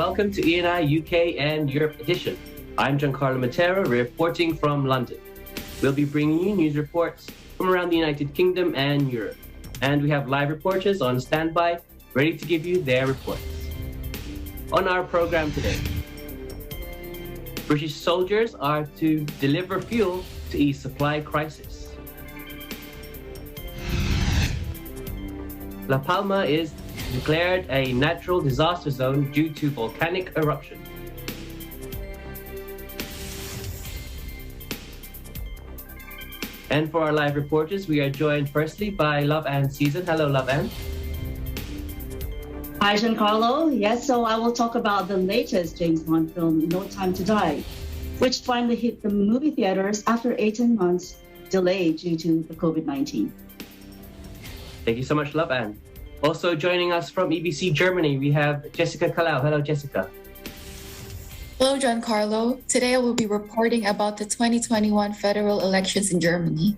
welcome to ENI UK and Europe edition. I'm Giancarlo Matera, reporting from London. We'll be bringing you news reports from around the United Kingdom and Europe. And we have live reporters on standby, ready to give you their reports. On our program today, British soldiers are to deliver fuel to ease supply crisis. La Palma is declared a natural disaster zone due to volcanic eruption. And for our live reporters, we are joined firstly by Love Ann Season. Hello, Love Ann. Hi, Giancarlo. Yes, so I will talk about the latest James Bond film, No Time to Die, which finally hit the movie theaters after 18 months delay due to the COVID-19. Thank you so much, Love Ann. Also joining us from EBC Germany, we have Jessica Kalau. Hello, Jessica. Hello, Giancarlo. Today I will be reporting about the 2021 federal elections in Germany.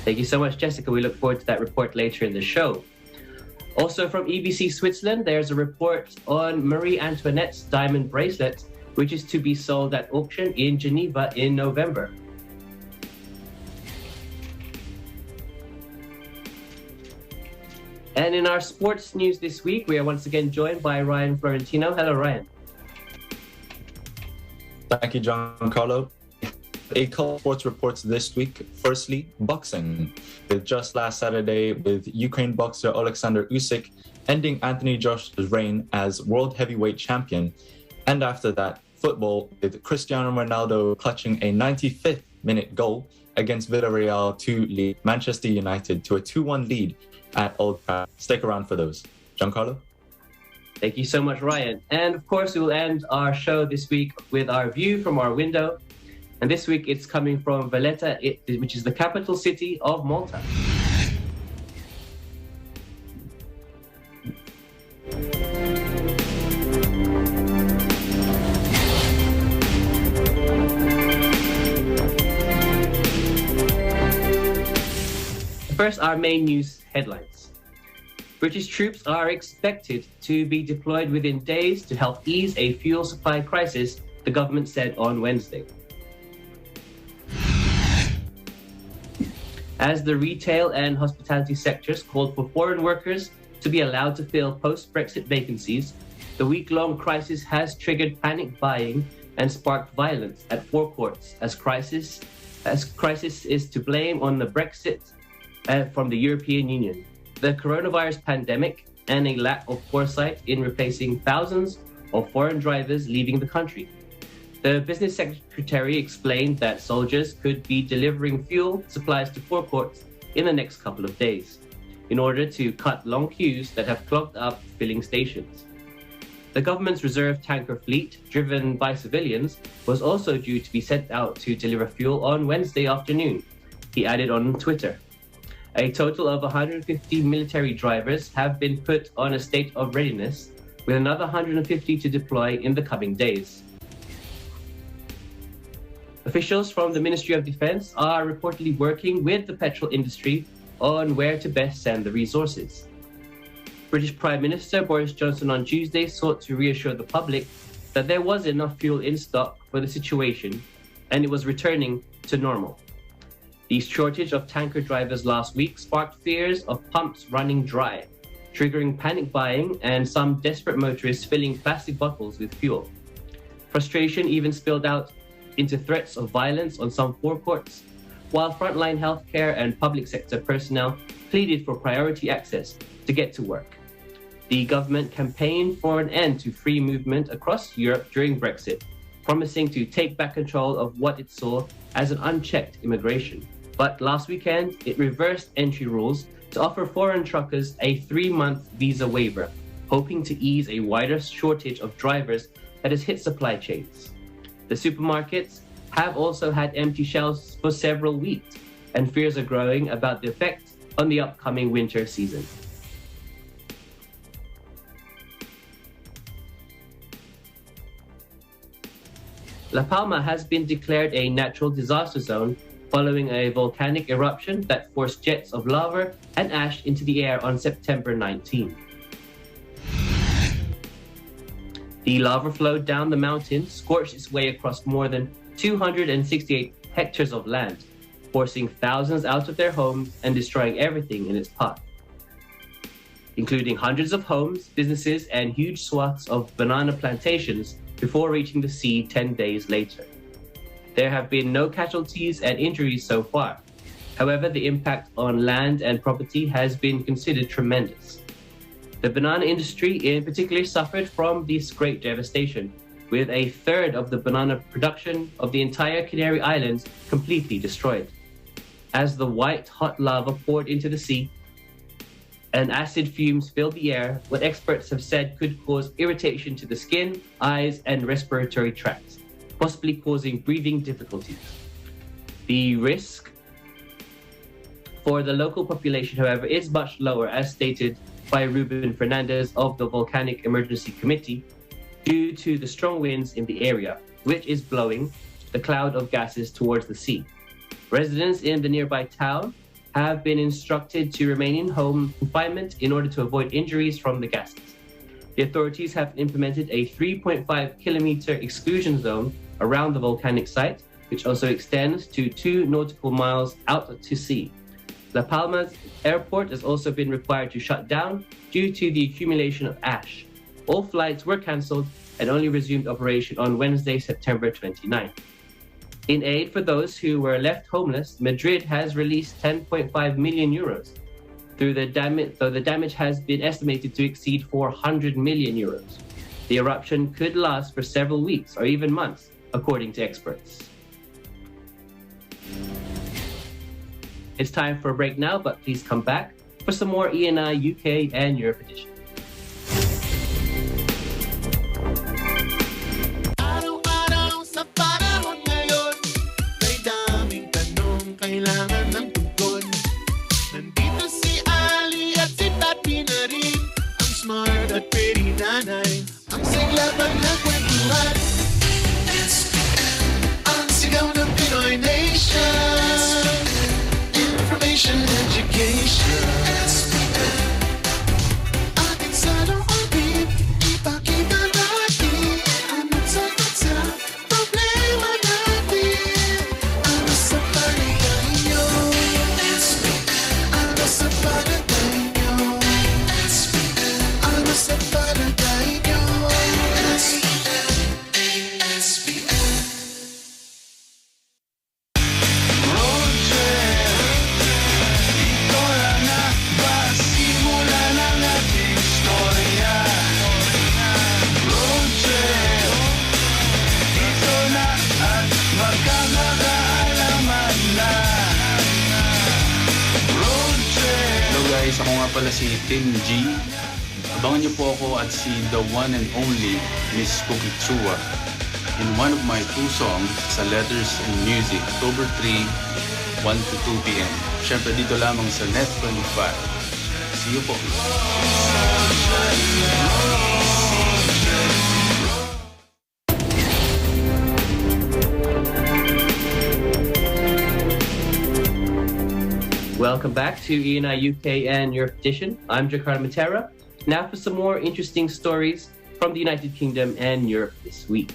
Thank you so much, Jessica. We look forward to that report later in the show. Also from EBC Switzerland, there's a report on Marie Antoinette's diamond bracelet, which is to be sold at auction in Geneva in November. And in our sports news this week, we are once again joined by Ryan Florentino. Hello, Ryan. Thank you, Giancarlo. A couple sports reports this week. Firstly, boxing. Just last Saturday, with Ukraine boxer Alexander Usyk ending Anthony Joshua's reign as world heavyweight champion. And after that, football, with Cristiano Ronaldo clutching a 95th minute goal against Villarreal to lead Manchester United to a 2-1 lead at Old Trafford. Stick around for those. Giancarlo? Thank you so much, Ryan. And of course, we will end our show this week with our view from our window. And this week, it's coming from Valletta, which is the capital city of Malta. First, our main news headlines. British troops are expected to be deployed within days to help ease a fuel supply crisis, the government said on Wednesday. As the retail and hospitality sectors called for foreign workers to be allowed to fill post-Brexit vacancies, the week-long crisis has triggered panic buying and sparked violence at forecourts as crisis is to blame on the Brexit from the European Union, the coronavirus pandemic, and a lack of foresight in replacing thousands of foreign drivers leaving the country. The business secretary explained that soldiers could be delivering fuel supplies to forecourts in the next couple of days in order to cut long queues that have clogged up filling stations. The government's reserve tanker fleet, driven by civilians, was also due to be sent out to deliver fuel on Wednesday afternoon, he added on Twitter. A total of 150 military drivers have been put on a state of readiness, with another 150 to deploy in the coming days. Officials from the Ministry of Defence are reportedly working with the petrol industry on where to best send the resources. British Prime Minister Boris Johnson on Tuesday sought to reassure the public that there was enough fuel in stock for the situation and it was returning to normal. The shortage of tanker drivers last week sparked fears of pumps running dry, triggering panic buying and some desperate motorists filling plastic bottles with fuel. Frustration even spilled out into threats of violence on some forecourts, while frontline healthcare and public sector personnel pleaded for priority access to get to work. The government campaigned for an end to free movement across Europe during Brexit, promising to take back control of what it saw as an unchecked immigration. But last weekend, it reversed entry rules to offer foreign truckers a 3-month visa waiver, hoping to ease a wider shortage of drivers that has hit supply chains. The supermarkets have also had empty shelves for several weeks, and fears are growing about the effect on the upcoming winter season. La Palma has been declared a natural disaster zone following a volcanic eruption that forced jets of lava and ash into the air on September 19. The lava flowed down the mountain, scorched its way across more than 268 hectares of land, forcing thousands out of their homes and destroying everything in its path, including hundreds of homes, businesses, and huge swaths of banana plantations before reaching the sea 10 days later. There have been no casualties and injuries so far. However, the impact on land and property has been considered tremendous. The banana industry in particular suffered from this great devastation, with a third of the banana production of the entire Canary Islands completely destroyed. As the white hot lava poured into the sea and acid fumes filled the air, what experts have said could cause irritation to the skin, eyes, and respiratory tracts, possibly causing breathing difficulties. The risk for the local population, however, is much lower, as stated by Ruben Fernandez of the Volcanic Emergency Committee, due to the strong winds in the area, which is blowing the cloud of gases towards the sea. Residents in the nearby town have been instructed to remain in home confinement in order to avoid injuries from the gases. The authorities have implemented a 3.5-kilometer exclusion zone around the volcanic site, which also extends to 2 nautical miles out to sea. La Palma's airport has also been required to shut down due to the accumulation of ash. All flights were cancelled and only resumed operation on Wednesday, September 29. In aid for those who were left homeless, Madrid has released 10.5 million euros. Though the damage has been estimated to exceed 400 million euros. The eruption could last for several weeks or even months, according to experts. It's time for a break now, but please come back for some more ENI UK and Europe edition. Araw-araw sa panahon ngayon, may daming tanong kailangan ng tugon. Nandito si Ali at si Papi na rin, ang smart at pretty nanay, ang siglaban ng kwentuhan. Ang sigaw ng Pinoy Nation. Information, education. Atin sa loobin, ipakita natin ang nagsagot sa problema natin. Ang sa palagay nyo, ang sa palagay nyo, ang sa palagay nyo. Ako nga pala si Tim G. Abangan niyo po ako at si the one and only Miss Cookie Chua in one of my 2 songs sa Letters and Music, October 3, 1 to 2 p.m. Siyempre dito lamang sa Net 25. See you po. Welcome back to ENI UK and Europe edition. I'm Jakarta Matera. Now for some more interesting stories from the United Kingdom and Europe this week.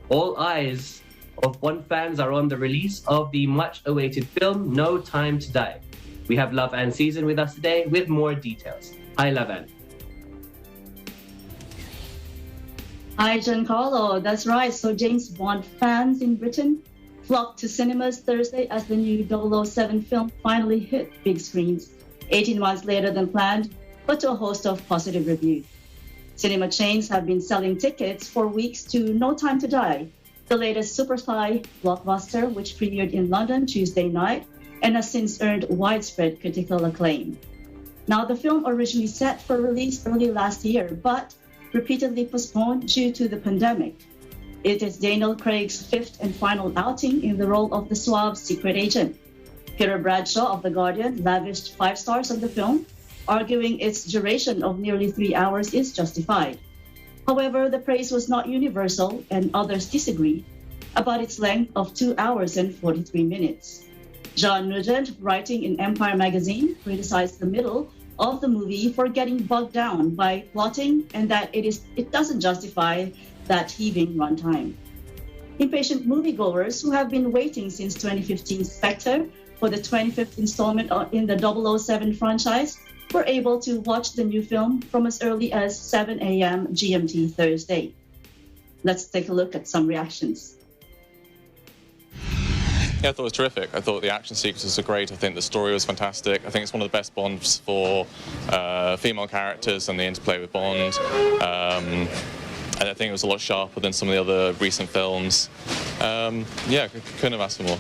All eyes of One fans are on the release of the much-awaited film No Time to Die. We have Lavan Season with us today with more details. Hi, Lavan. Hi, Giancarlo. That's right. So James Bond fans in Britain flocked to cinemas Thursday as the new 007 film finally hit big screens, 18 months later than planned, but to a host of positive reviews. Cinema chains have been selling tickets for weeks to No Time to Die, the latest super spy blockbuster which premiered in London Tuesday night and has since earned widespread critical acclaim. Now, the film originally set for release early last year, but repeatedly postponed due to the pandemic. It is Daniel Craig's 5th and final outing in the role of the suave secret agent. Peter Bradshaw of The Guardian lavished 5 stars on the film, arguing its duration of nearly 3 hours is justified. However, the praise was not universal, and others disagree about its length of 2 hours and 43 minutes. John Nugent, writing in Empire magazine, criticized the middle of the movie for getting bogged down by plotting and that it doesn't justify that heaving runtime. Impatient moviegoers who have been waiting since 2015 Spectre for the 25th installment in the 007 franchise were able to watch the new film from as early as 7 a.m. GMT Thursday. Let's take a look at some reactions. Yeah, I thought it was terrific. I thought the action sequences were great. I think the story was fantastic. I think it's one of the best Bonds for female characters and the interplay with Bond. And I think it was a lot sharper than some of the other recent films. Yeah, couldn't have asked for more.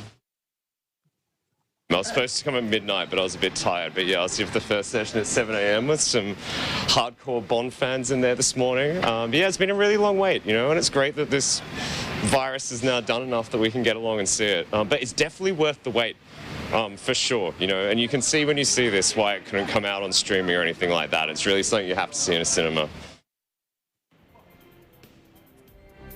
I was supposed to come at midnight, but I was a bit tired. But yeah, I was here for the first session at 7 a.m. with some hardcore Bond fans in there this morning. But yeah, it's been a really long wait, you know, and it's great that this virus is now done enough that we can get along and see it. But it's definitely worth the wait, for sure, you know, and you can see when you see this why it couldn't come out on streaming or anything like that. It's really something you have to see in a cinema.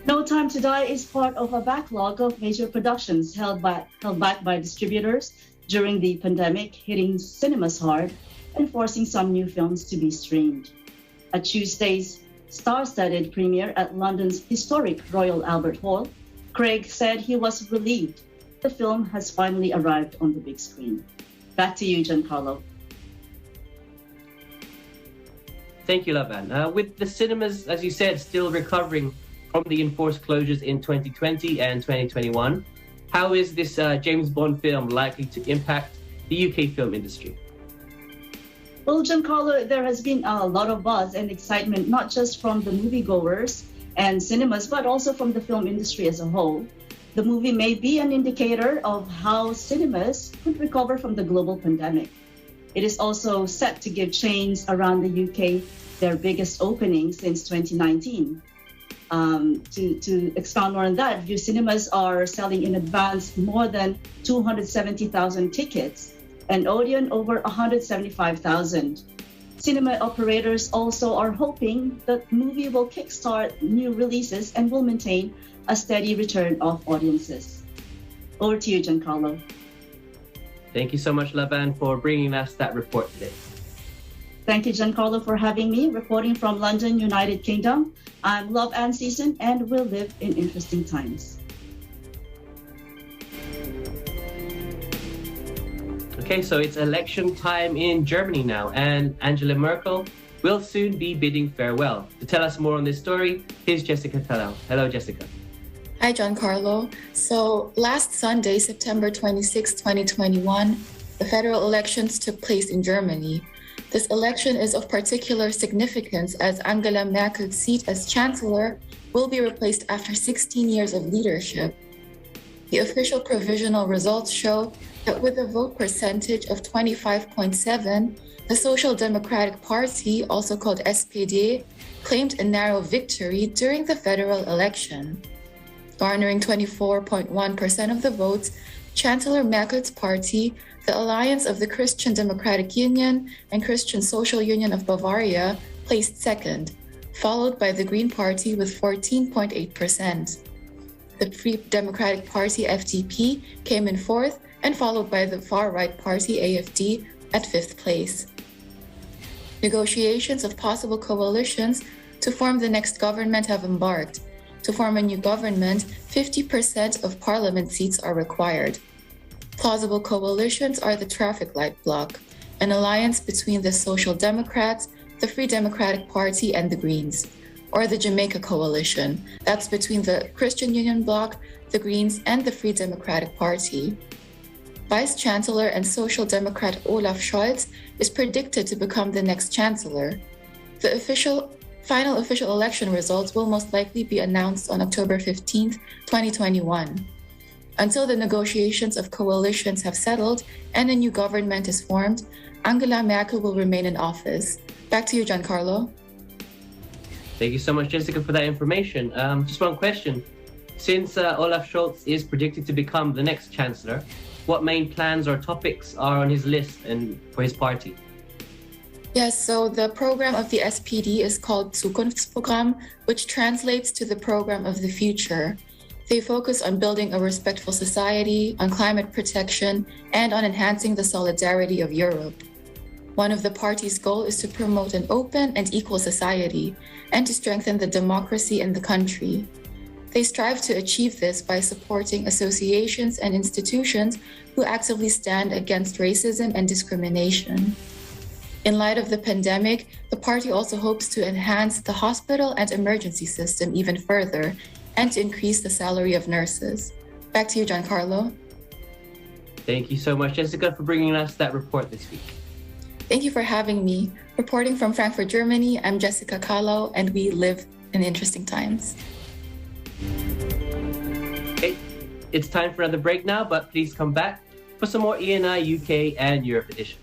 No Time to Die is part of a backlog of major productions held back by distributors during the pandemic, hitting cinemas hard and forcing some new films to be streamed. At Tuesday's star-studded premiere at London's historic Royal Albert Hall, Craig said he was relieved the film has finally arrived on the big screen. Back to you, Giancarlo. Thank you, Lavan. With the cinemas, as you said, still recovering from the enforced closures in 2020 and 2021, how is this James Bond film likely to impact the UK film industry? Well, Giancarlo, there has been a lot of buzz and excitement, not just from the moviegoers and cinemas, but also from the film industry as a whole. The movie may be an indicator of how cinemas could recover from the global pandemic. It is also set to give chains around the UK their biggest opening since 2019. To expound more on that, View Cinemas are selling in advance more than 270,000 tickets and Odeon over 175,000. Cinema operators also are hoping that the movie will kickstart new releases and will maintain a steady return of audiences. Over to you, Giancarlo. Thank you so much, Lavan, for bringing us that report today. Thank you, Giancarlo, for having me, reporting from London, United Kingdom. I'm Love Ann Season, and we'll live in interesting times. Okay, so it's election time in Germany now, and Angela Merkel will soon be bidding farewell. To tell us more on this story, here's Jessica Talal. Hello, Jessica. Hi, Giancarlo. So last Sunday, September 26, 2021, the federal elections took place in Germany. This election is of particular significance as Angela Merkel's seat as chancellor will be replaced after 16 years of leadership. The official provisional results show that with a vote percentage of 25.7, the Social Democratic Party, also called SPD, claimed a narrow victory during the federal election. Garnering 24.1% of the votes, Chancellor Merkel's party, the Alliance of the Christian Democratic Union and Christian Social Union of Bavaria, placed second, followed by the Green Party with 14.8%. The Free Democratic Party, FDP, came in fourth and followed by the far-right party, AfD, at fifth place. Negotiations of possible coalitions to form the next government have embarked. To form a new government, 50% of parliament seats are required. Plausible coalitions are the Traffic Light Bloc, an alliance between the Social Democrats, the Free Democratic Party, and the Greens, or the Jamaica Coalition, that's between the Christian Union Bloc, the Greens, and the Free Democratic Party. Vice Chancellor and Social Democrat Olaf Scholz is predicted to become the next chancellor. The final official election results will most likely be announced on October 15, 2021. Until the negotiations of coalitions have settled and a new government is formed, Angela Merkel will remain in office. Back to you, Giancarlo. Thank you so much, Jessica, for that information. Just one question. Since Olaf Scholz is predicted to become the next chancellor, what main plans or topics are on his list and for his party? Yes, so the program of the SPD is called Zukunftsprogramm, which translates to the program of the future. They focus on building a respectful society, on climate protection, and on enhancing the solidarity of Europe. One of the party's goals is to promote an open and equal society and to strengthen the democracy in the country. They strive to achieve this by supporting associations and institutions who actively stand against racism and discrimination. In light of the pandemic, the party also hopes to enhance the hospital and emergency system even further and to increase the salary of nurses. Back to you, Giancarlo. Thank you so much, Jessica, for bringing us that report this week. Thank you for having me. Reporting from Frankfurt, Germany, I'm Jessica Kahlo, and we live in interesting times. Okay, it's time for another break now, but please come back for some more ENI UK and Europe edition.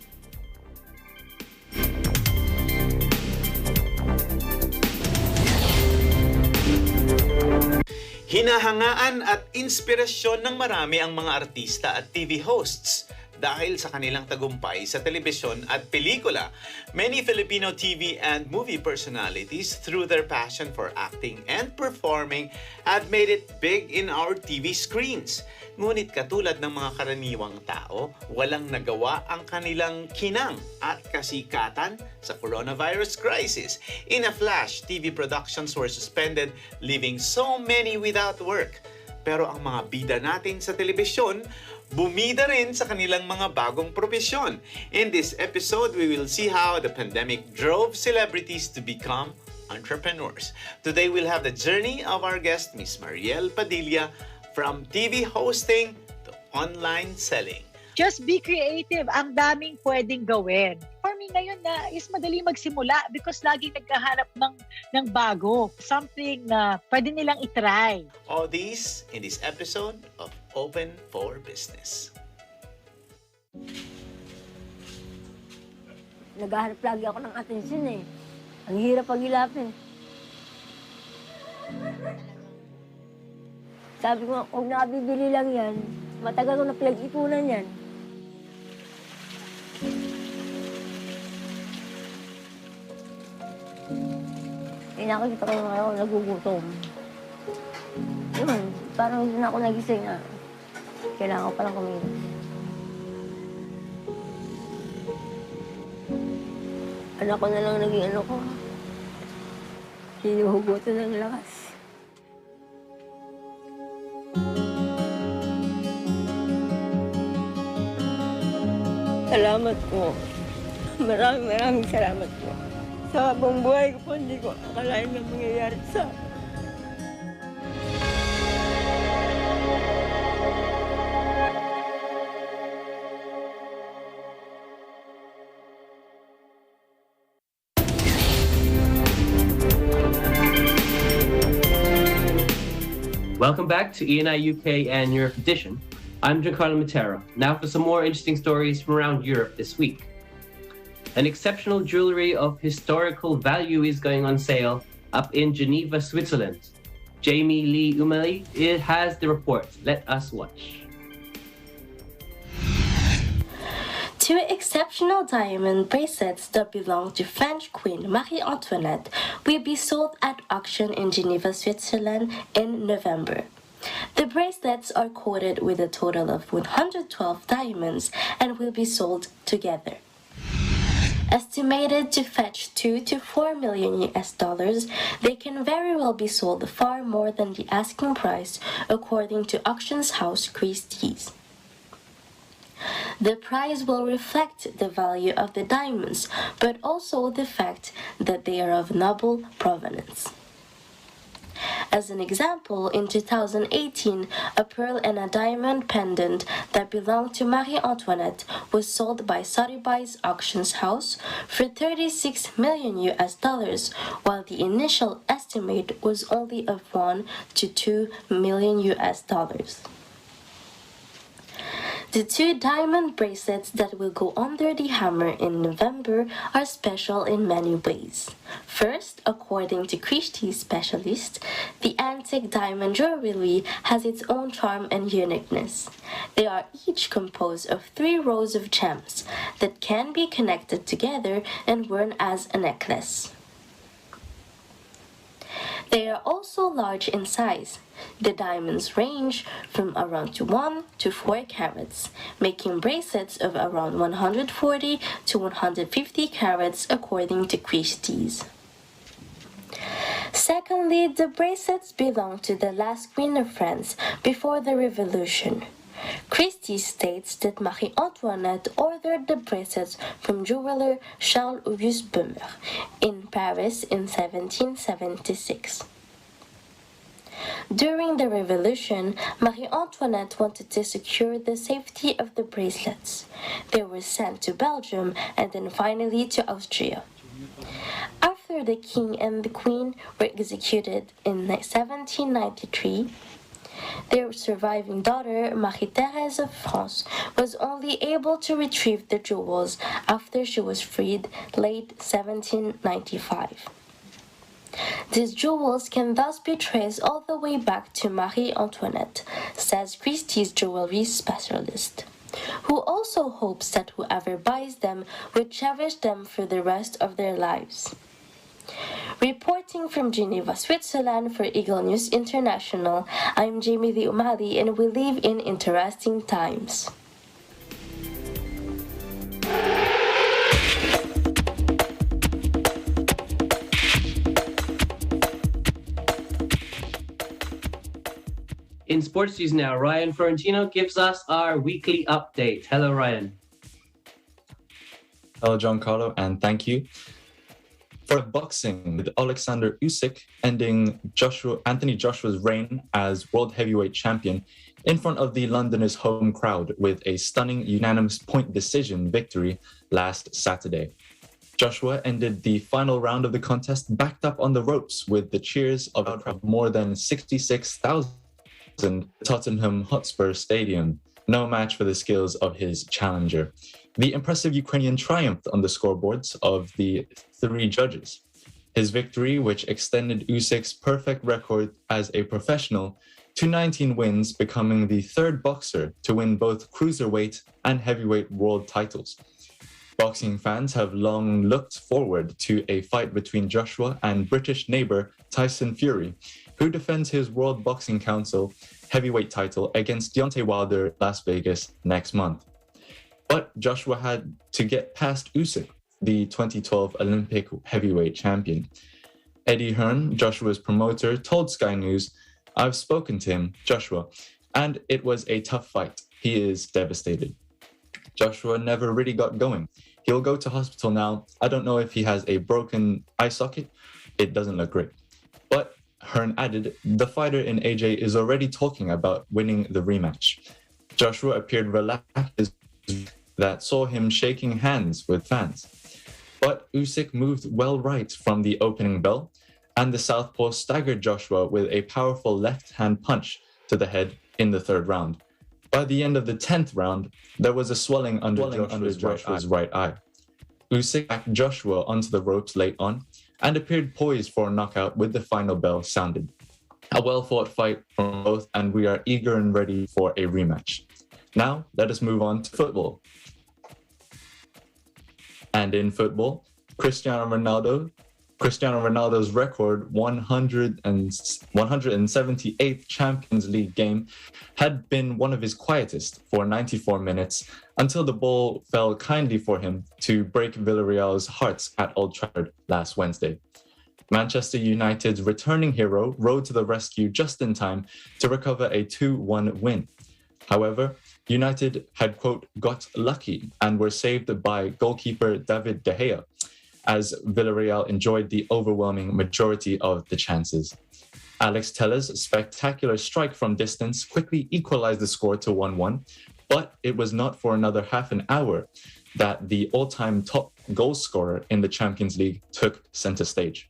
Hinahangaan at inspirasyon ng marami ang mga artista at TV hosts. Dahil sa kanilang tagumpay sa telebisyon at pelikula, many Filipino TV and movie personalities, through their passion for acting and performing, have made it big in our TV screens. Ngunit katulad ng mga karaniwang tao, walang nagawa ang kanilang kinang at kasikatan sa coronavirus crisis. In a flash, TV productions were suspended, leaving so many without work. Pero ang mga bida natin sa telebisyon, bumida rin sa kanilang mga bagong propesyon. In this episode, we will see how the pandemic drove celebrities to become entrepreneurs. Today, we'll have the journey of our guest, Miss Mariel Padilla, from TV hosting to online selling. Just be creative. Ang daming pwedeng gawin. For me ngayon na is madali magsimula because laging nagkahanap ng bago. Something na pwede nilang itry. All these in this episode of Open for Business. Naghahanap lagi ako ng atensyon eh. Ang hirap pag-ilapin. Sabi ko, kung nakabibili lang yan, matagal ko na pinag-ipunan yan. Nakikita ko naman ako nagugutom. Yun, parang doon ako nagising na kailangan ko palang kumilos. Anak ko na lang naging ano ko. Hinuhugutan ng lakas. Salamat po. Maraming salamat po. Sa buong buhay ko po, hindi ko akalain na mangyayari sa akin. Welcome back to ENI UK and Europe edition. I'm Giancarlo Matera. Now for some more interesting stories from around Europe this week. An exceptional jewelry of historical value is going on sale up in Geneva, Switzerland. Jamie Lee Umeli has the report. Let us watch. Two exceptional diamond bracelets that belong to French Queen Marie Antoinette will be sold at auction in Geneva, Switzerland in November. The bracelets are coated with a total of 112 diamonds and will be sold together. Estimated to fetch 2 to 4 million US dollars, they can very well be sold far more than the asking price, according to auctions house Christie's. The price will reflect the value of the diamonds, but also the fact that they are of noble provenance. As an example, in 2018, a pearl and a diamond pendant that belonged to Marie Antoinette was sold by Sotheby's Auctions House for 36 million US dollars, while the initial estimate was only of 1 to 2 million US dollars. The two diamond bracelets that will go under the hammer in November are special in many ways. First, according to Christie's specialist, the antique diamond jewelry has its own charm and uniqueness. They are each composed of 3 rows of gems that can be connected together and worn as a necklace. They are also large in size. The diamonds range from around 1 to 4 carats, making bracelets of around 140 to 150 carats according to Christie's. Secondly, the bracelets belong to the last Queen of France before the Revolution. Christie states that Marie Antoinette ordered the bracelets from jeweler Charles Auguste Böhmer in Paris in 1776. During the Revolution, Marie Antoinette wanted to secure the safety of the bracelets. They were sent to Belgium and then finally to Austria. After the king and the queen were executed in 1793, their surviving daughter, Marie-Thérèse of France, was only able to retrieve the jewels after she was freed late 1795. These jewels can thus be traced all the way back to Marie Antoinette, says Christie's jewelry specialist, who also hopes that whoever buys them would cherish them for the rest of their lives. Reporting from Geneva, Switzerland for Eagle News International, I'm Jamie Lee Umali and we live in interesting times. In sports news now, Ryan Florentino gives us our weekly update. Hello, Ryan. Hello, Giancarlo, and thank you. For boxing, with Alexander Usyk ending Anthony Joshua's reign as world heavyweight champion in front of the Londoners' home crowd with a stunning unanimous point decision victory last Saturday. Joshua ended the final round of the contest backed up on the ropes with the cheers of a crowd of more than 66,000 at Tottenham Hotspur Stadium. No match for the skills of his challenger. The impressive Ukrainian triumphed on the scoreboards of the 3 judges. His victory, which extended Usyk's perfect record as a professional to 19 wins, becoming the 3rd boxer to win both cruiserweight and heavyweight world titles. Boxing fans have long looked forward to a fight between Joshua and British neighbor Tyson Fury, who defends his World Boxing Council heavyweight title against Deontay Wilder Las Vegas next month. But Joshua had to get past Usyk, the 2012 Olympic heavyweight champion. Eddie Hearn, Joshua's promoter, told Sky News, "I've spoken to him, Joshua, and it was a tough fight. He is devastated." Joshua never really got going. He'll go to hospital now. I don't know if he has a broken eye socket. It doesn't look great. But Hearn added, the fighter in AJ is already talking about winning the rematch. Joshua appeared relaxed that saw him shaking hands with fans. But Usyk moved well right from the opening bell, and the southpaw staggered Joshua with a powerful left-hand punch to the head in the 3rd round. By the end of the 10th round, there was a swelling under Joshua's right eye. Usyk backed Joshua onto the ropes late on and appeared poised for a knockout with the final bell sounded. A well-fought fight from both, and we are eager and ready for a rematch. Now, let us move on to football. And in football, Cristiano Ronaldo's record 178th Champions League game had been one of his quietest for 94 minutes until the ball fell kindly for him to break Villarreal's hearts at Old Trafford last Wednesday. Manchester United's returning hero rode to the rescue just in time to recover a 2-1 win. However, United had, quote, got lucky and were saved by goalkeeper David De Gea, as Villarreal enjoyed the overwhelming majority of the chances. Alex Telles' spectacular strike from distance quickly equalized the score to 1-1, but it was not for another half an hour that the all-time top goal scorer in the Champions League took center stage.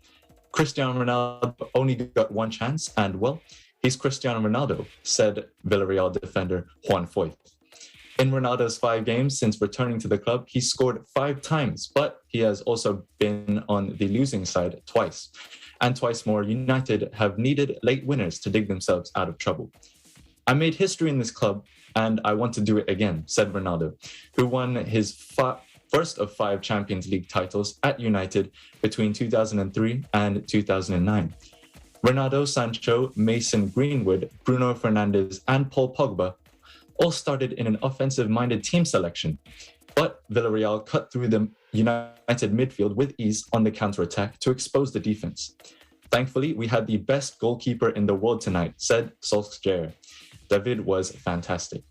Cristiano Ronaldo only got one chance, and, well, he's Cristiano Ronaldo, said Villarreal defender Juan Foyth. In Ronaldo's 5 games since returning to the club, he scored 5 times, but he has also been on the losing side twice. And twice more, United have needed late winners to dig themselves out of trouble. I made history in this club, and I want to do it again, said Ronaldo, who won his first of 5 Champions League titles at United between 2003 and 2009. Ronaldo, Sancho, Mason Greenwood, Bruno Fernandes, and Paul Pogba all started in an offensive-minded team selection. But Villarreal cut through the United midfield with ease on the counter-attack to expose the defense. Thankfully, we had the best goalkeeper in the world tonight, said Solskjaer. David was fantastic.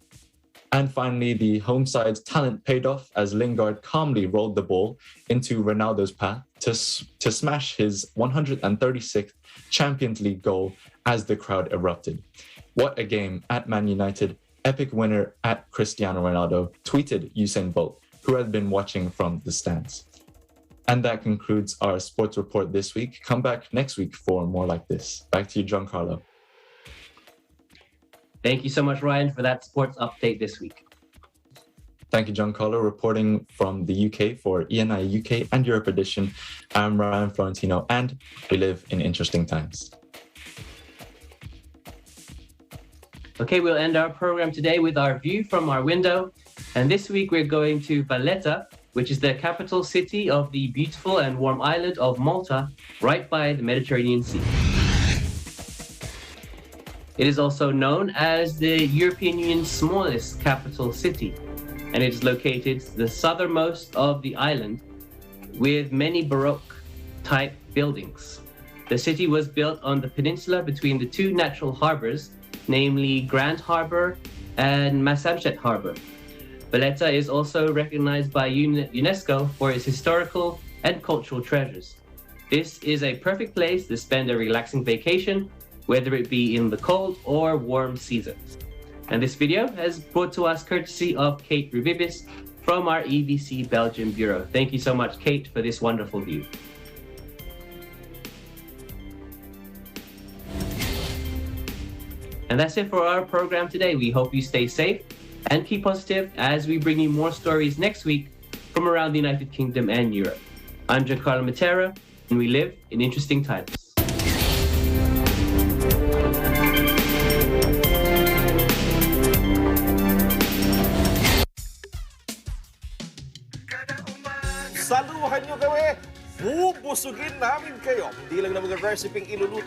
And finally, the home side's talent paid off as Lingard calmly rolled the ball into Ronaldo's path to smash his 136th Champions League goal as the crowd erupted. What a game at Man United. Epic winner at Cristiano Ronaldo, tweeted Usain Bolt, who has been watching from the stands. And that concludes our sports report this week. Come back next week for more like this. Back to you, Giancarlo. Thank you so much, Ryan, for that sports update this week. Thank you, Giancarlo. Reporting from the UK for ENI UK and Europe edition, I'm Ryan Florentino, and we live in interesting times. Okay, we'll end our program today with our view from our window. And this week we're going to Valletta, which is the capital city of the beautiful and warm island of Malta, right by the Mediterranean Sea. It is also known as the European Union's smallest capital city, and it is located the southernmost of the island with many Baroque-type buildings. The city was built on the peninsula between the two natural harbors, namely Grand Harbor and Massachusetts Harbor. Valletta is also recognized by UNESCO for its historical and cultural treasures. This is a perfect place to spend a relaxing vacation, whether it be in the cold or warm seasons. And this video is brought to us courtesy of Kate Rubibis from our EVC Belgium Bureau. Thank you so much, Kate, for this wonderful view. And that's it for our program today. We hope you stay safe and keep positive as we bring you more stories next week from around the United Kingdom and Europe. I'm Giancarlo Matera, and we live in interesting times. Saluhan nyo kami! Bubusugin namin kayo! Hindi lang na mga recipe iluluto